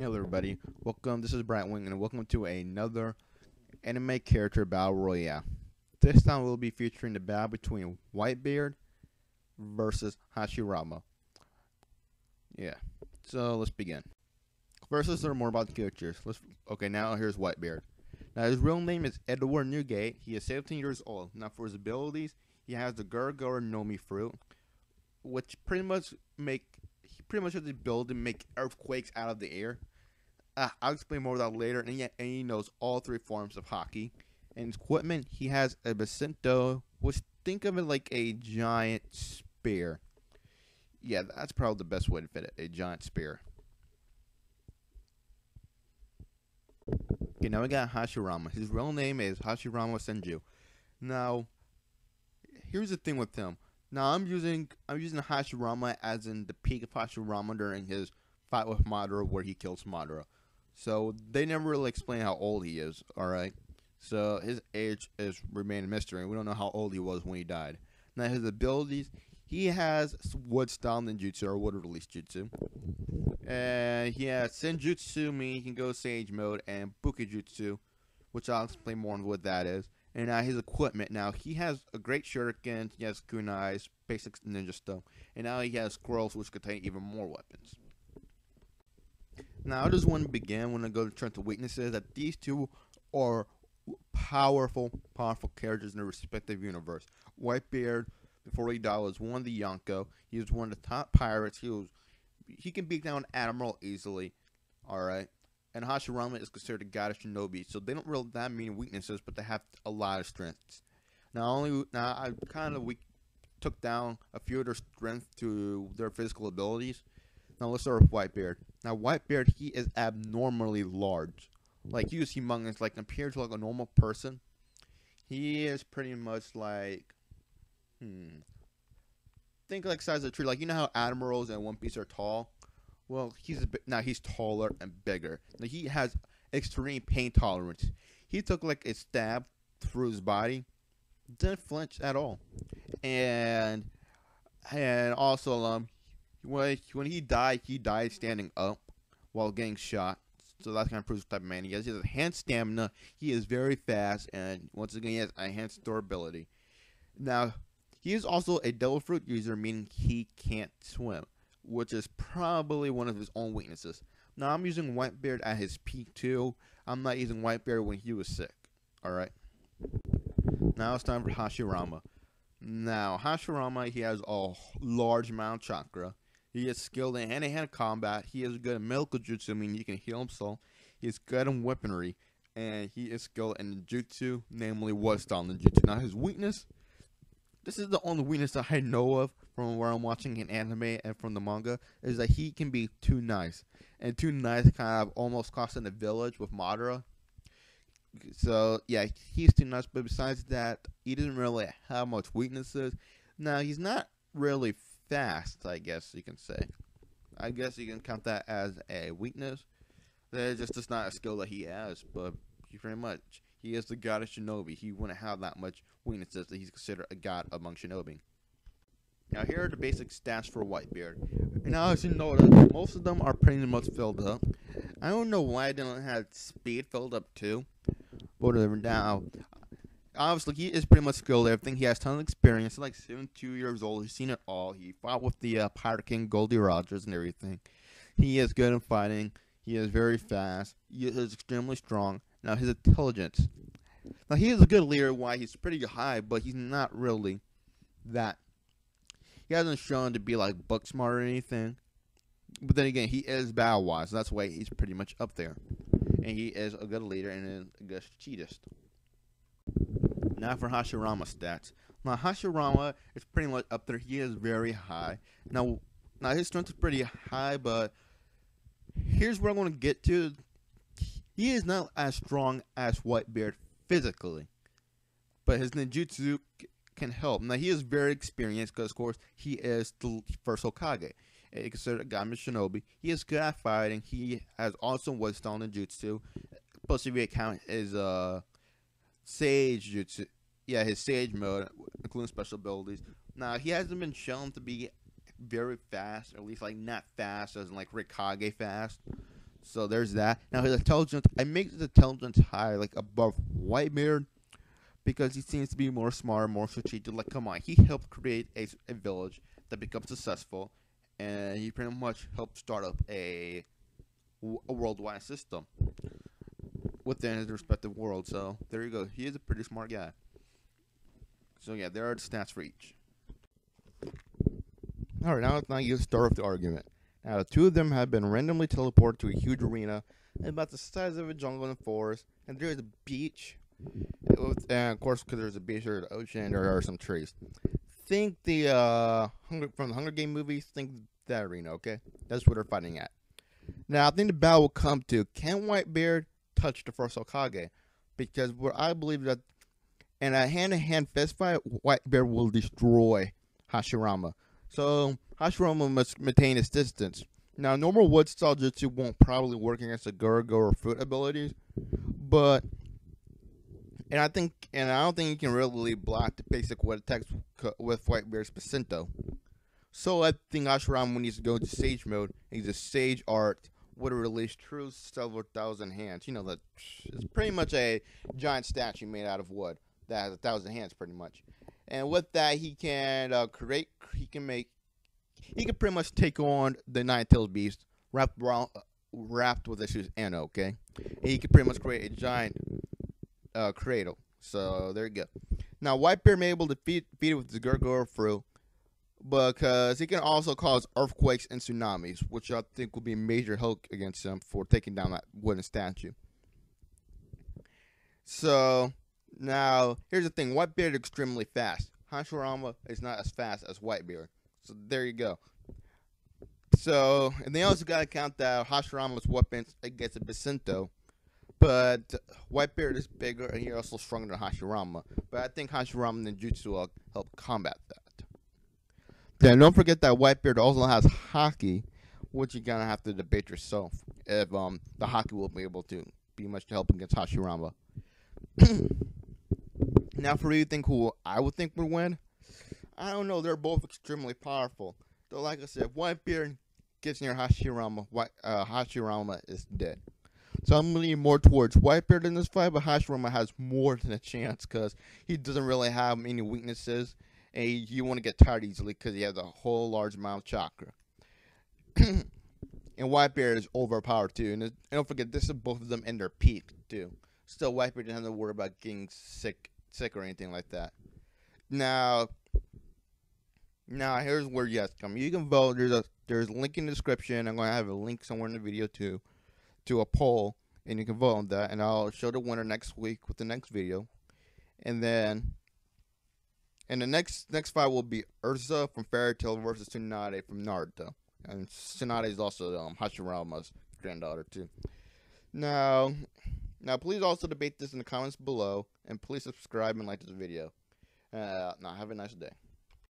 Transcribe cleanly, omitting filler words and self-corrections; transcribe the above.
Hello everybody, welcome, this is Brightwing and welcome to another anime character battle royale. This time we'll be featuring the battle between Whitebeard versus Hashirama. Yeah, so let's begin. First let's learn more about the characters. Okay, now here's Whitebeard. Now his real name is Edward Newgate, he is 17 years old. Now for his abilities, he has the Gurgura Nomi fruit, which pretty much has the ability to make earthquakes out of the air. I'll explain more of that later. And he knows all three forms of hockey. And his equipment, he has a Bacinto, which think of it like a giant spear. Yeah, that's probably the best way to fit it, a giant spear. Okay, now we got Hashirama. His real name is Hashirama Senju. Now, here's the thing with him. Now I'm using Hashirama as in the peak of Hashirama during his fight with Madara, where he kills Madara. So they never really explain how old he is. All right, so his age is remain a mystery. We don't know how old he was when he died. Now his abilities, he has wood style ninjutsu or wood release jutsu, and he has senjutsu, meaning he can go sage mode, and bukijutsu, which I'll explain more on what that is. And now his equipment. Now he has a great shuriken, he has kunais, basic ninja stuff, and now he has scrolls which contain even more weapons. Now I just want to begin when I go to turn to weaknesses that these two are powerful characters in their respective universe. Whitebeard, before he died, was one of the Yonko. He was one of the top pirates. He can beat down Admiral easily. All right. And Hashirama is considered a God of Shinobi, so they don't really that many weaknesses, but they have a lot of strengths. Now I kind of took down a few of their strengths to their physical abilities. Now let's start with Whitebeard. Now Whitebeard, he is abnormally large, like he is humongous. Like compared to like a normal person, he is pretty much like, think like size of a tree. Like you know how admirals and One Piece are tall. Well, he's taller and bigger. Now, he has extreme pain tolerance. He took like a stab through his body, didn't flinch at all, and also when he died standing up while getting shot. So that kind of proves the type of man he is. He has enhanced stamina. He is very fast, and once again, he has enhanced durability. Now, he is also a devil fruit user, meaning he can't swim, which is probably one of his own weaknesses. Now, I'm using Whitebeard at his peak, too. I'm not using Whitebeard when he was sick. Alright? Now it's time for Hashirama. Now, Hashirama, he has a large amount of chakra. He is skilled in hand-to-hand combat. He is good at medical jutsu, meaning he can heal himself. He is good in weaponry. And he is skilled in jutsu, namely wood-style ninjutsu. Now, his weakness, this is the only weakness that I know of from where I'm watching an anime and from the manga, is that he can be too nice. And too nice kind of almost cost in the village with Madara. So, yeah, he's too nice. But besides that, he doesn't really have much weaknesses. Now, he's not really fast, I guess you can say. I guess you can count that as a weakness. That's just not a skill that he has. But pretty much, he is the God of Shinobi. He wouldn't have that much weaknesses that he's considered a god among Shinobi. Now here are the basic stats for Whitebeard. Now as you notice, most of them are pretty much filled up. I don't know why I didn't have speed filled up too. Whatever. Now, obviously he is pretty much skilled at everything. He has tons of experience. He's like 72 years old. He's seen it all. He fought with the Pirate King Goldie Rogers and everything. He is good in fighting. He is very fast. He is extremely strong. Now his intelligence. Now he is a good leader. Why he's pretty high, but he's not really that. He hasn't shown to be like book smart or anything. But then again, he is battle wise. So that's why he's pretty much up there. And he is a good leader and a good strategist. Now for Hashirama stats. Now Hashirama is pretty much up there. He is very high. Now his strength is pretty high, but here's where I'm going to get to. He is not as strong as Whitebeard physically, but his ninjutsu can help. Now he is very experienced because, of course, he is the first Hokage. He's considered a god of Shinobi. He is good at fighting. He has awesome wood-style ninjutsu. Plus, if you account his sage jutsu, his sage mode, including special abilities. Now he hasn't been shown to be very fast, or at least like not fast as in like Hokage fast. So there's that. Now his intelligence, I make his intelligence high, like above Whitebeard, because he seems to be more smart, more strategic. Like, come on, he helped create a village that becomes successful, and he pretty much helped start up a worldwide system within his respective world. So there you go. He is a pretty smart guy. So yeah, there are the stats for each. All right, now you start with the argument. Now, the two of them have been randomly teleported to a huge arena about the size of a jungle and forest, and there is a beach. And of course, because there's a beach or the ocean, there are some trees. Think the from the Hunger Game movies. Think that arena. Okay, that's what they're fighting at. Now, I think the battle will come to, can Whitebeard touch the first Hokage? Because what I believe that in a hand-to-hand fist fight, Whitebeard will destroy Hashirama. So Hashirama must maintain his distance. Now, normal wood style jutsu won't probably work against the Gurgo or foot abilities, but I don't think you can really block the basic wood attacks with Whitebeard's Pacinto. So I think Hashirama needs to go into Sage mode. He's a Sage art would release true several thousand hands. You know that it's pretty much a giant statue made out of wood that has 1,000 hands, pretty much. And with that, he can he can pretty much take on the Nine-Tailed Beast wrapped with his Anno, okay? And he can pretty much create a giant cradle. So there you go. Now Whitebeard may be able to defeat it with the Gurgura fruit, because he can also cause earthquakes and tsunamis, which I think will be a major help against him for taking down that wooden statue. So now here's the thing: Whitebeard is extremely fast. Hashirama is not as fast as Whitebeard. So there you go. So, and they also gotta count that Hashirama's weapons against a Pacinto, but Whitebeard is bigger and he's also stronger than Hashirama. But I think Hashirama Ninjutsu will help combat that. Then don't forget that Whitebeard also has Haki, which you're gonna have to debate yourself if the Haki will be able to be much to help against Hashirama. Now, for you think who I would think would win, I don't know. They're both extremely powerful. Though, like I said, if Whitebeard gets near Hashirama, Hashirama is dead. So I'm leaning more towards Whitebeard in this fight, but Hashirama has more than a chance because he doesn't really have any weaknesses, and you want to get tired easily because he has a whole large amount of chakra. And Whitebeard is overpowered too. And don't forget, this is both of them in their peak too. Still, Whitebeard doesn't have to worry about getting sick or anything like that. Now here's where you guys come. You can vote. There's a link in the description. I'm gonna have a link somewhere in the video to a poll, and you can vote on that. And I'll show the winner next week with the next video. And then, the next fight will be Ursa from Fairy Tail versus Tsunade from Naruto. And Tsunade is also Hashirama's granddaughter too. Now, please also debate this in the comments below, and please subscribe and like this video. Now, have a nice day.